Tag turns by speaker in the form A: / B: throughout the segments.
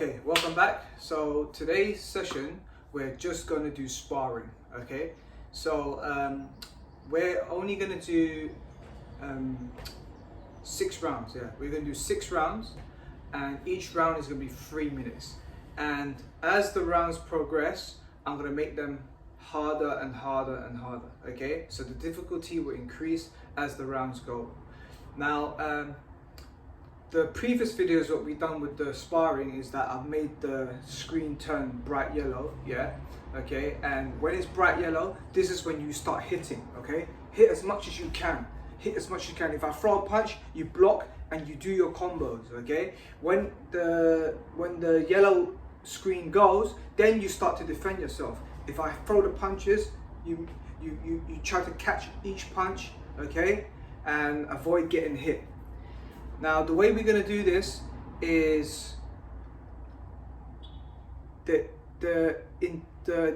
A: Okay, welcome back. So today's session, we're just going to do sparring. Okay, so we're only going to do 6 rounds. Yeah, we're going to do 6 rounds, and each round is going to be 3 minutes. And as the rounds progress, I'm going to make them harder and harder and harder. Okay, so the difficulty will increase as the rounds go. Now, the previous videos what we've done with the sparring is that I've made the screen turn bright yellow, yeah, okay, and when it's bright yellow, this is when you start hitting, okay, hit as much as you can, hit as much as you can. If I throw a punch, you block and you do your combos, okay. When the yellow screen goes, then you start to defend yourself. If I throw the punches, you try to catch each punch, okay, and avoid getting hit. Now, the way we're going to do this is the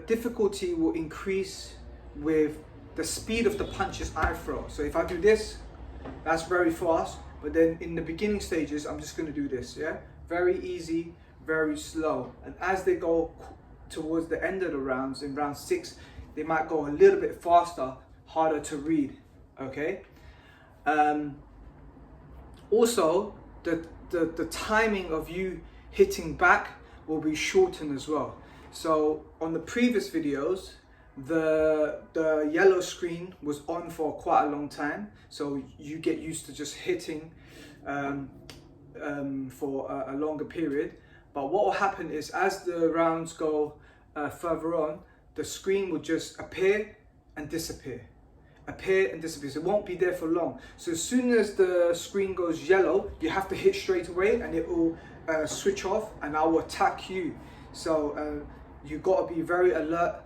A: difficulty will increase with the speed of the punches I throw. So if I do this, that's very fast, but then in the beginning stages, I'm just going to do this, yeah? Very easy, very slow. And as they go towards the end of the rounds, in round 6, they might go a little bit faster, harder to read, okay? Also, the timing of you hitting back will be shortened as well. So on the previous videos, the yellow screen was on for quite a long time, so you get used to just hitting for a longer period. But what will happen is, as the rounds go further on, the screen will just appear and disappear. Appear and disappear, so it won't be there for long. So as soon as the screen goes yellow, you have to hit straight away, and it will switch off, and I will attack you. So you've got to be very alert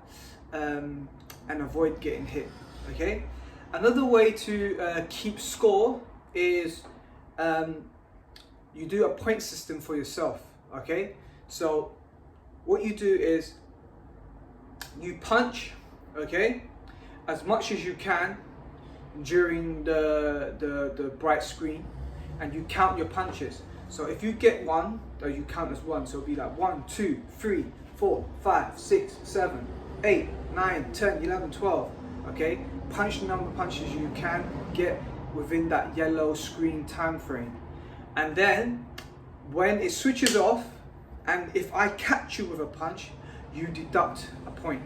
A: and avoid getting hit, okay? Another way to keep score is you do a point system for yourself, okay? So what you do is you punch, okay, as much as you can during the bright screen, and you count your punches. So if you get one, you count as one. So it'll be like 1, 2, 3, 4, 5, 6, 7, 8, 9, 10, 11, 12. Okay, punch the number of punches you can get within that yellow screen time frame. And then when it switches off, and if I catch you with a punch, you deduct a point.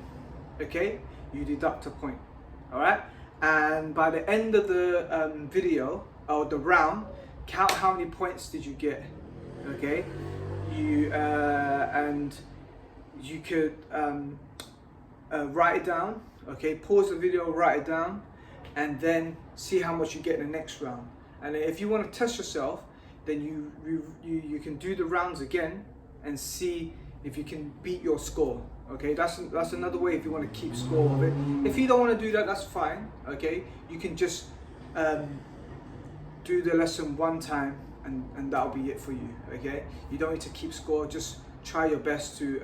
A: Okay, you deduct a point. All right, and by the end of the video or the round, count how many points did you get. Okay, and you could write it down. Okay, pause the video, write it down, and then see how much you get in the next round. And if you want to test yourself, then you can do the rounds again and see if you can beat your score. Okay, that's another way if you want to keep score of it. If you don't want to do that, that's fine. Okay, you can just do the lesson one time, and that'll be it for you. Okay, you don't need to keep score. Just try your best to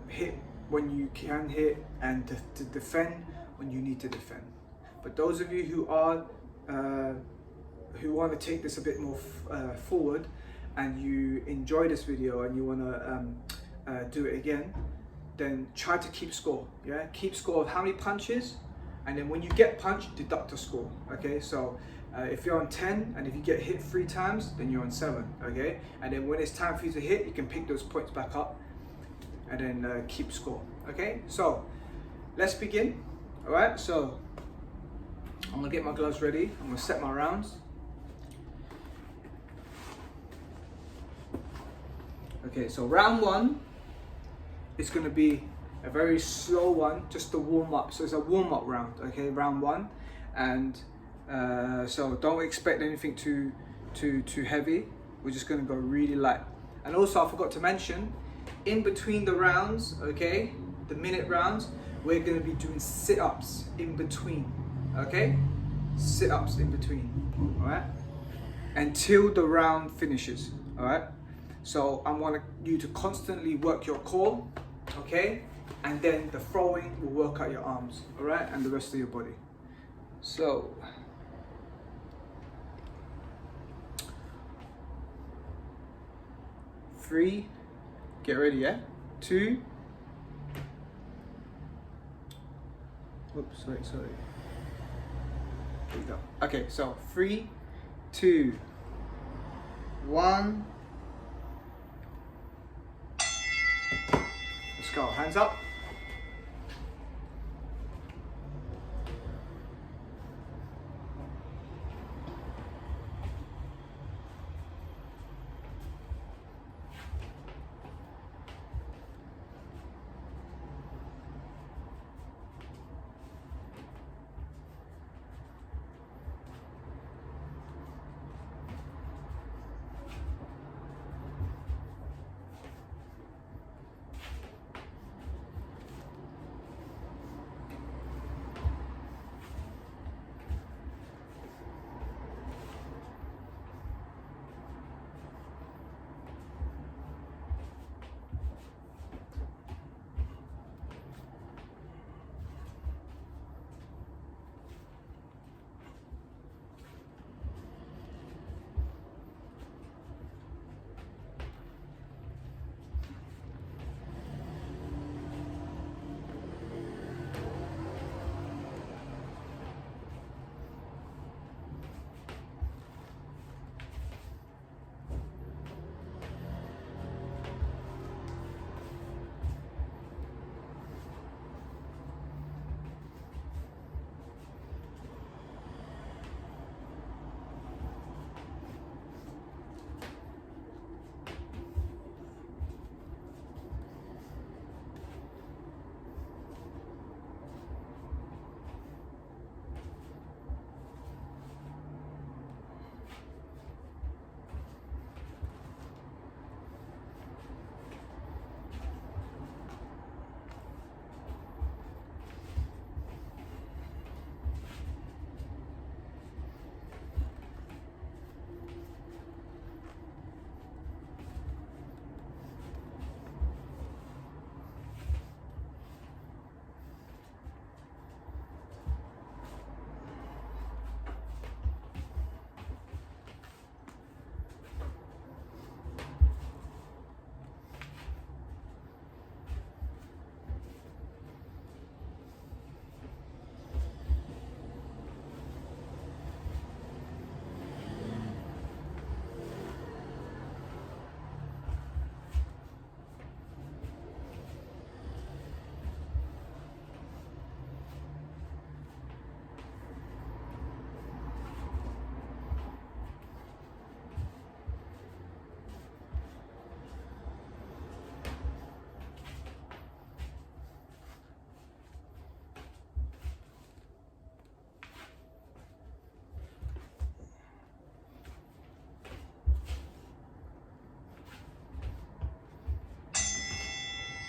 A: hit when you can hit, and to defend when you need to defend. But those of you who are who want to take this a bit more forward, and you enjoy this video and you want to do it again, then try to keep score. Yeah, keep score of how many punches, and then when you get punched, deduct a score. Okay, so if you're on 10 and if you get hit 3 times, then you're on 7. Okay, and then when it's time for you to hit, you can pick those points back up and then keep score. Okay, so let's begin. All right, so I'm gonna get my gloves ready. I'm gonna set my rounds. Okay, so round 1 is going to be a very slow one, just to warm up. So it's a warm up round, okay, round 1, and so don't expect anything too heavy. We're just going to go really light. And also, I forgot to mention, in between the rounds, okay, the minute rounds, we're going to be doing sit-ups in between, okay, sit-ups in between, all right, until the round finishes, all right. So I want you to constantly work your core, okay? And then the throwing will work out your arms, all right? And the rest of your body. So, 3, get ready, yeah? 2, whoops, sorry. There we go. Okay, so 3, 2, 1. Let's go, hands up.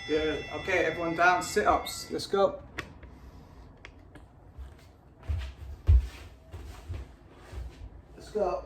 A: Good. Okay, everyone down, sit-ups. Let's go. Let's go.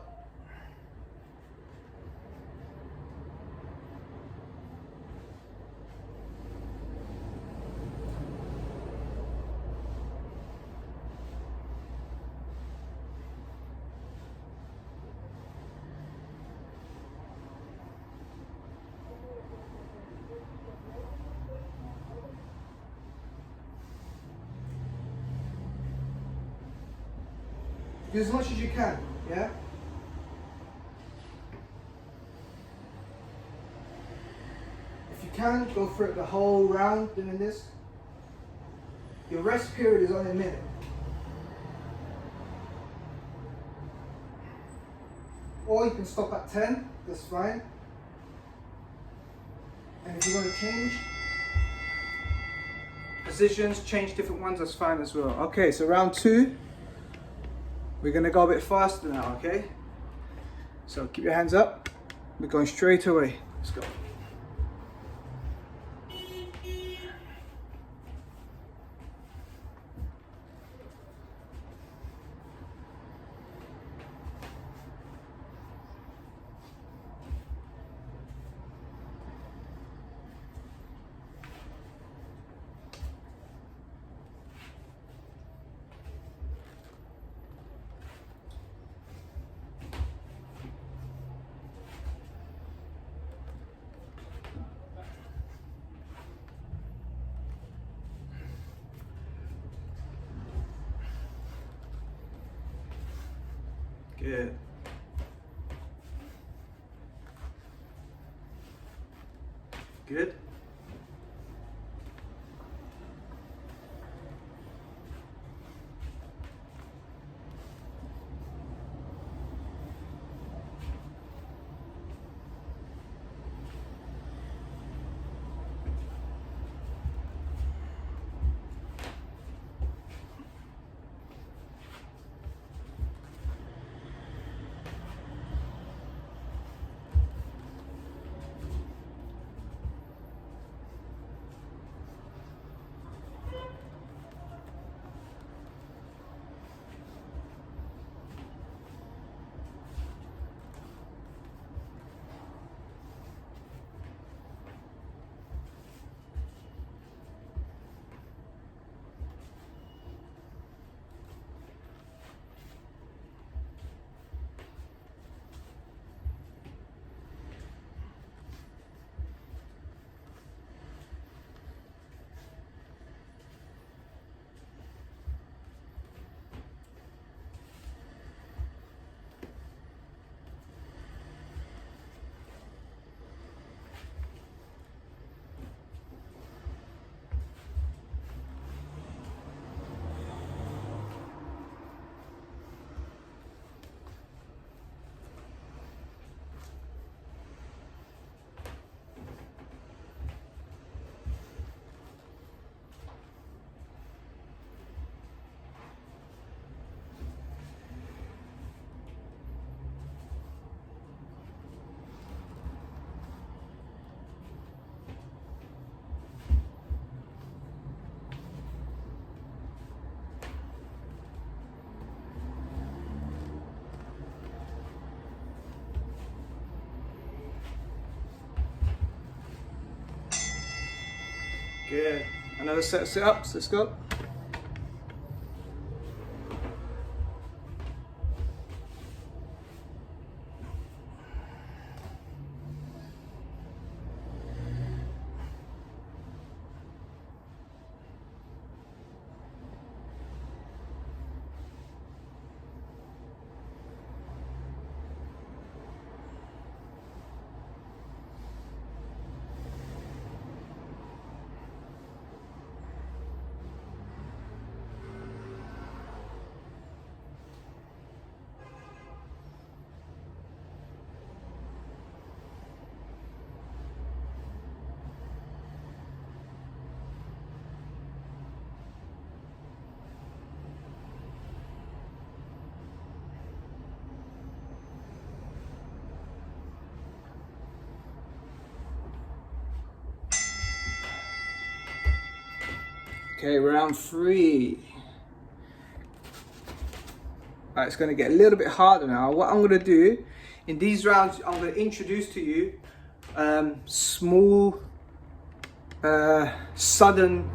A: Do as much as you can, yeah? If you can, go for it the whole round doing this. Your rest period is only a minute. Or you can stop at 10, that's fine. And if you want to change positions, change different ones, that's fine as well. Okay, so round 2. We're gonna go a bit faster now, okay? So keep your hands up. We're going straight away. Let's go. Good. Good. Good. Another set of sit-ups. Let's go. Okay, round 3. Alright, it's going to get a little bit harder now. What I'm going to do in these rounds, I'm going to introduce to you small, sudden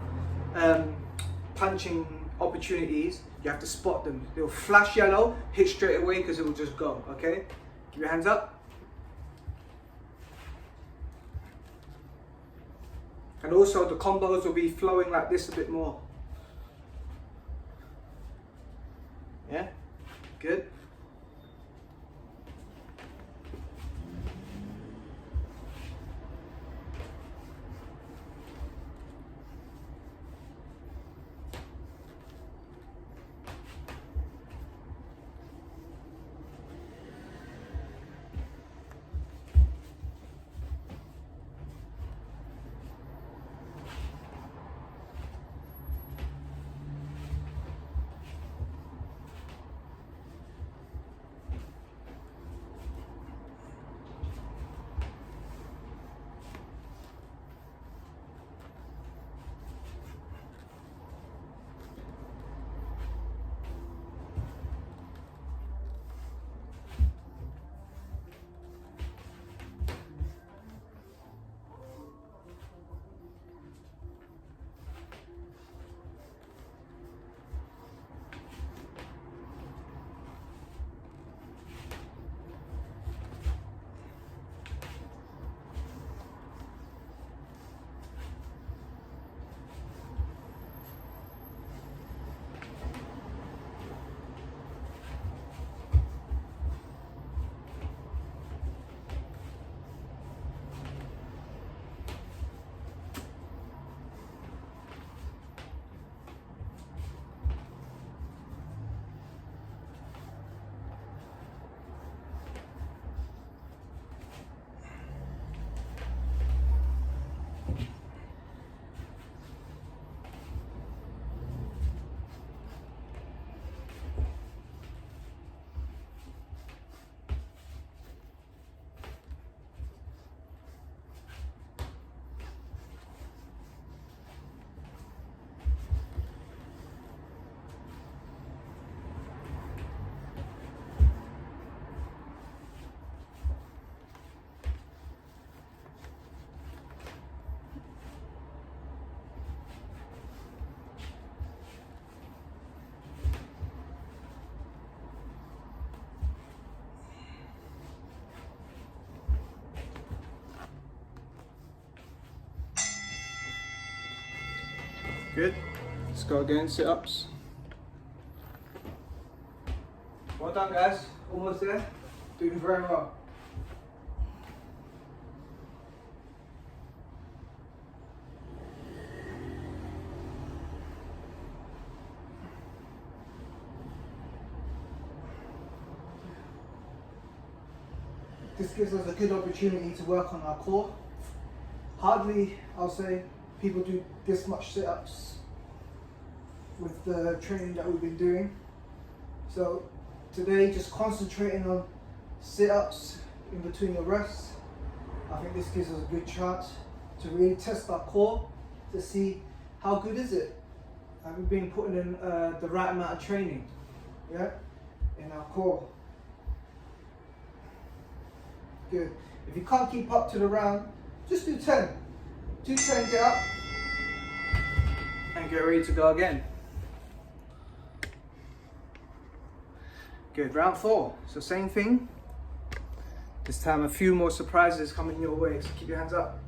A: punching opportunities. You have to spot them. They'll flash yellow, hit straight away because it will just go. Okay? Keep your hands up. And also the combos will be flowing like this a bit more. Yeah? Good. Good. Let's go again, sit-ups. Well done, guys. Almost there. Doing very well. This gives us a good opportunity to work on our core. Hardly, I'll say, people do this much sit-ups with the training that we've been doing. So today, just concentrating on sit-ups in between your rests. I think this gives us a good chance to really test our core to see how good is it. Have we been putting in the right amount of training, yeah, in our core. Good. If you can't keep up to the round, just do 10. Do 10, get up, and get ready to go again. Good. Round 4. So same thing. This time a few more surprises coming your way. So keep your hands up.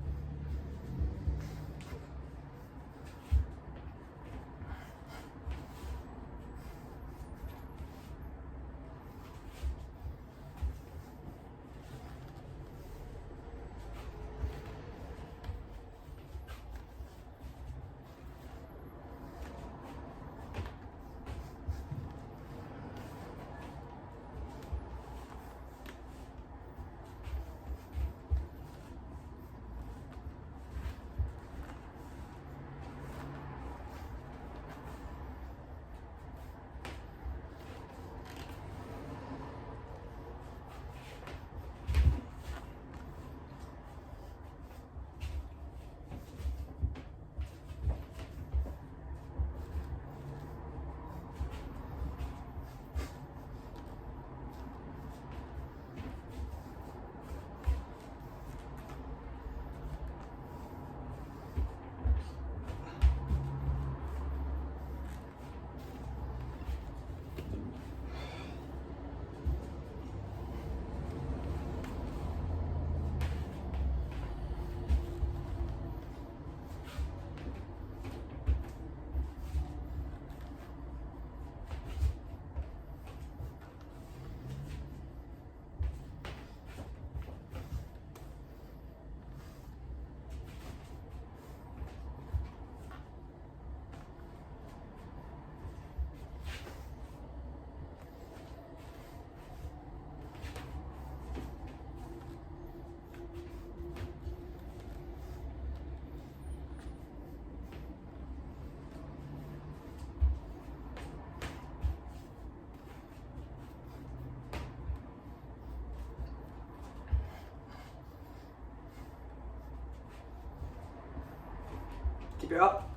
A: Keep it up.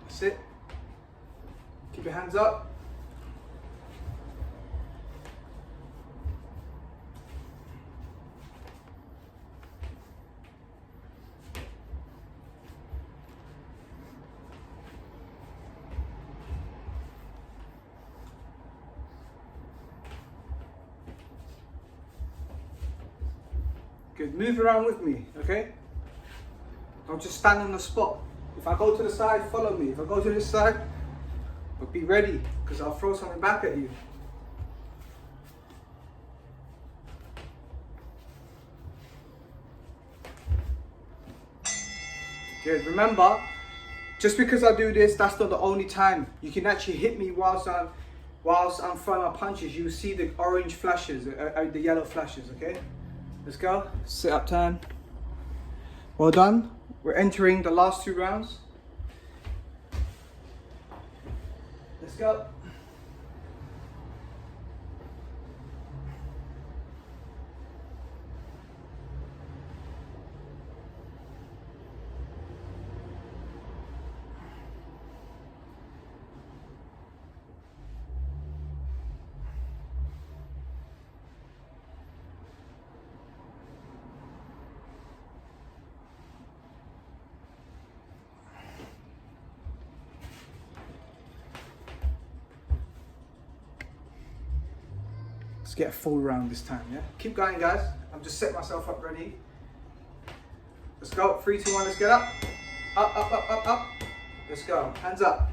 A: That's it. Keep your hands up. Good. Move around with me, okay? Don't just stand on the spot. If I go to the side, follow me. If I go to this side, but be ready, because I'll throw something back at you. Good. Remember, just because I do this, that's not the only time. You can actually hit me whilst I'm throwing my punches. You see the orange flashes, the yellow flashes, okay? Let's go. Sit up time. Well done. We're entering the last 2 rounds. Let's go. Let's get a full round this time, yeah? Keep going, guys. I'm just setting myself up ready. Let's go. 3, 2, 1, let's get up. Up, up, up, up, up. Let's go. Hands up.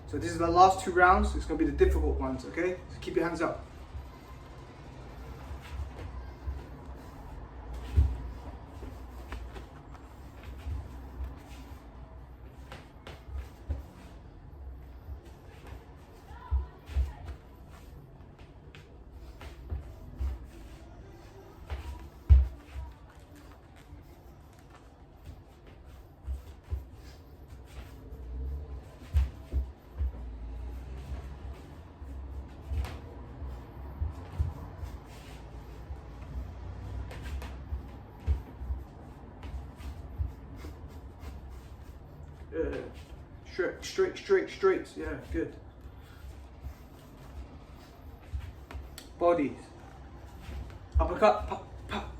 A: So this is the last 2 rounds. It's going to be the difficult ones, okay? So keep your hands up. Straight. Yeah, good. Bodies. Uppercut. Pop, pop.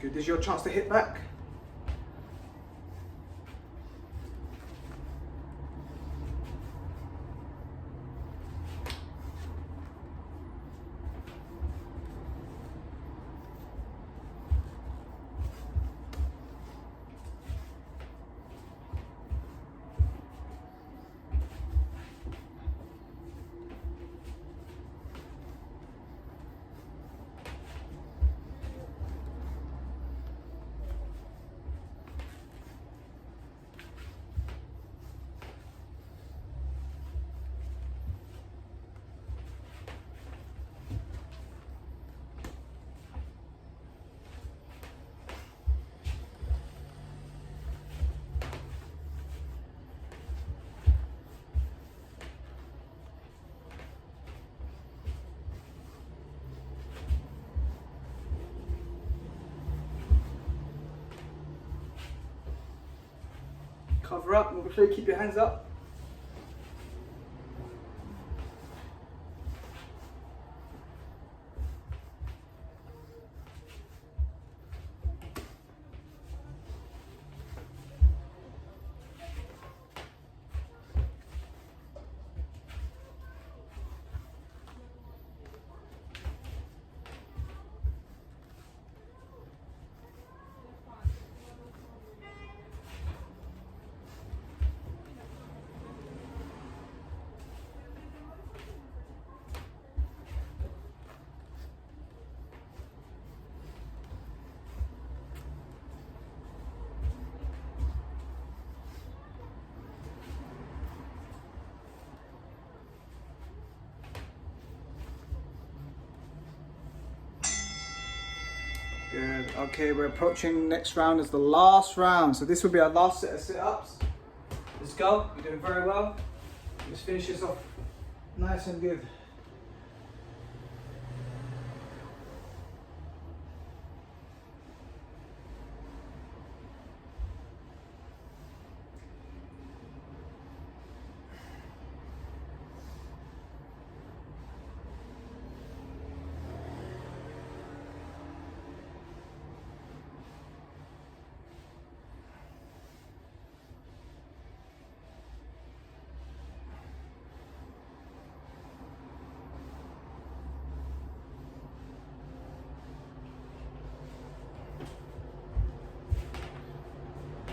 A: Good. This is your chance to hit back. Cover up. Make sure you keep your hands up. Good. Okay, we're approaching next round as the last round. So this will be our last set of sit-ups. Let's go. You're doing very well. Let's finish this off nice and good.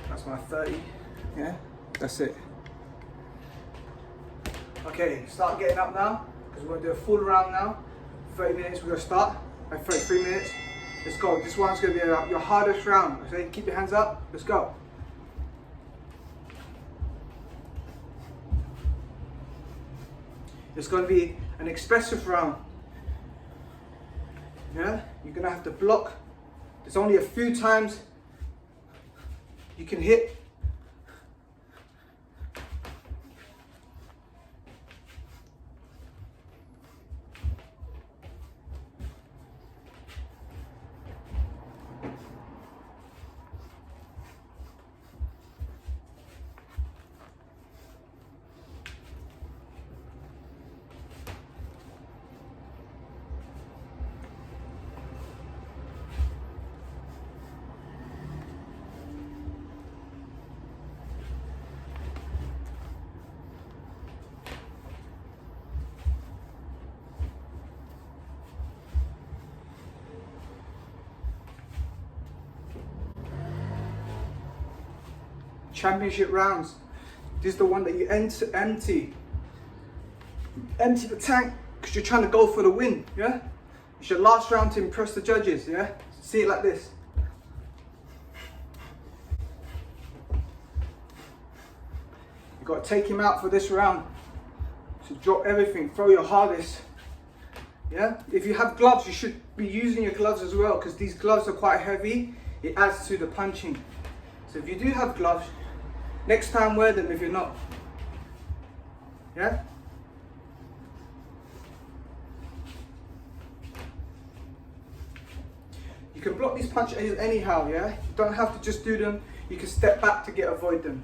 A: That's my 30, yeah, that's it. Okay, start getting up now, because we're going to do a full round now. 30 minutes, we're going to start, 33 minutes. Let's go, this one's going to be your hardest round, okay? Keep your hands up, let's go. It's going to be an expressive round. Yeah, you're going to have to block. There's only a few times you can hit. championship rounds. This is the one that you empty the tank because you're trying to go for the win, yeah? It's your last round to impress the judges, yeah? See it like this. You got to take him out for this round. So drop everything, throw your hardest, yeah? If you have gloves, you should be using your gloves as well because these gloves are quite heavy. It adds to the punching. So if you do have gloves, next time wear them if you're not, yeah? You can block these punches anyhow, yeah? You don't have to just do them. You can step back to avoid them.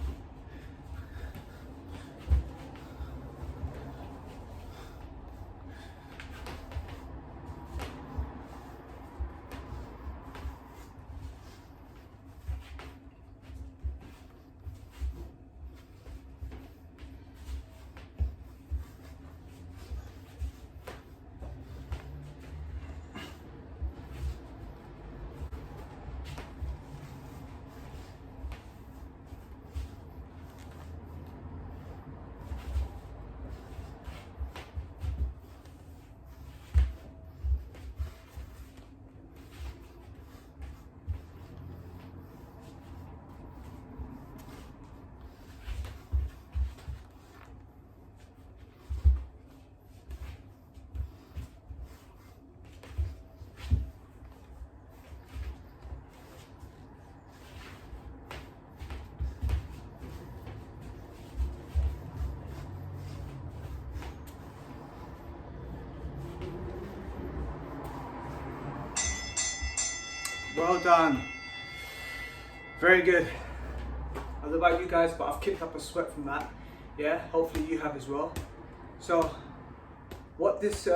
A: Well done. Very good. I don't know about you guys, but I've kicked up a sweat from that. Yeah, hopefully you have as well. So, what this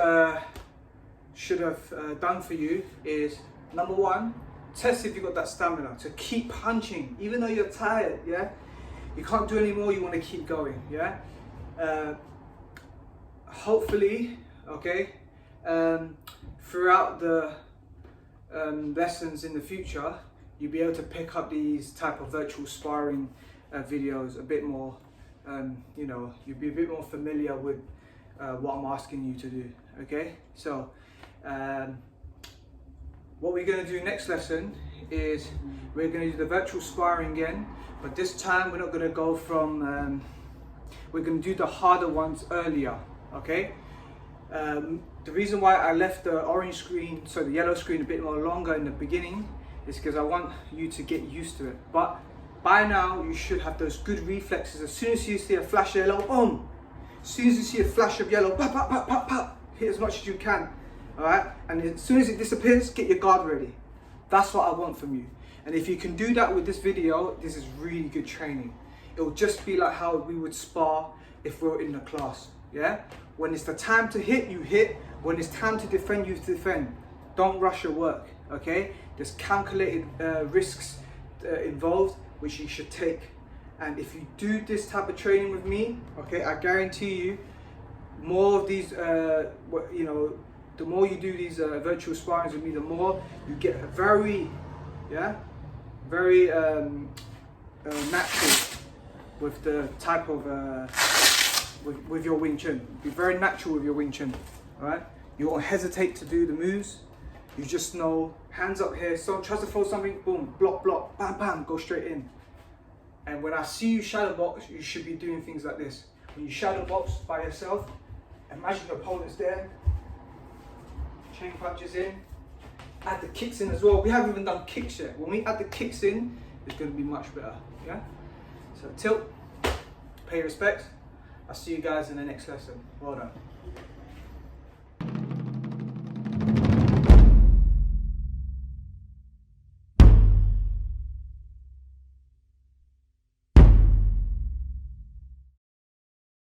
A: should have done for you is, number one, test if you've got that stamina to keep punching, even though you're tired, yeah? You can't do any more, you want to keep going, yeah? Hopefully, okay, throughout the lessons in the future, you'll be able to pick up these type of virtual sparring videos a bit more, you know, you'll be a bit more familiar with what I'm asking you to do, okay? So, what we're going to do next lesson is we're going to do the virtual sparring again, but this time we're not going to go from, we're going to do the harder ones earlier, okay? The reason why I left the orange screen, so the yellow screen a bit more longer in the beginning is because I want you to get used to it. But by now you should have those good reflexes. As soon as you see a flash of yellow, boom! As soon as you see a flash of yellow, pop, pop, pop, pop, pop, hit as much as you can, all right? And as soon as it disappears, get your guard ready. That's what I want from you. And if you can do that with this video, this is really good training. It will just be like how we would spar if we were in the class, yeah? When it's the time to hit, you hit. When it's time to defend, you defend. Don't rush your work, okay? There's calculated risks involved, which you should take. And if you do this type of training with me, okay, I guarantee you, more of these, you know, the more you do these virtual sparrings with me, the more you get a very natural with the type of with your Wing Chun. Be very natural with your Wing Chun, all right? You won't hesitate to do the moves. You just know, hands up here, someone tries to throw something, boom, block, block, bam, bam, go straight in. And when I see you shadow box, you should be doing things like this. When you shadow box by yourself, imagine your opponent's there, chain punches in, add the kicks in as well. We haven't even done kicks yet. When we add the kicks in, it's going to be much better, yeah? So tilt, pay respects. I'll see you guys in the next lesson. Well done.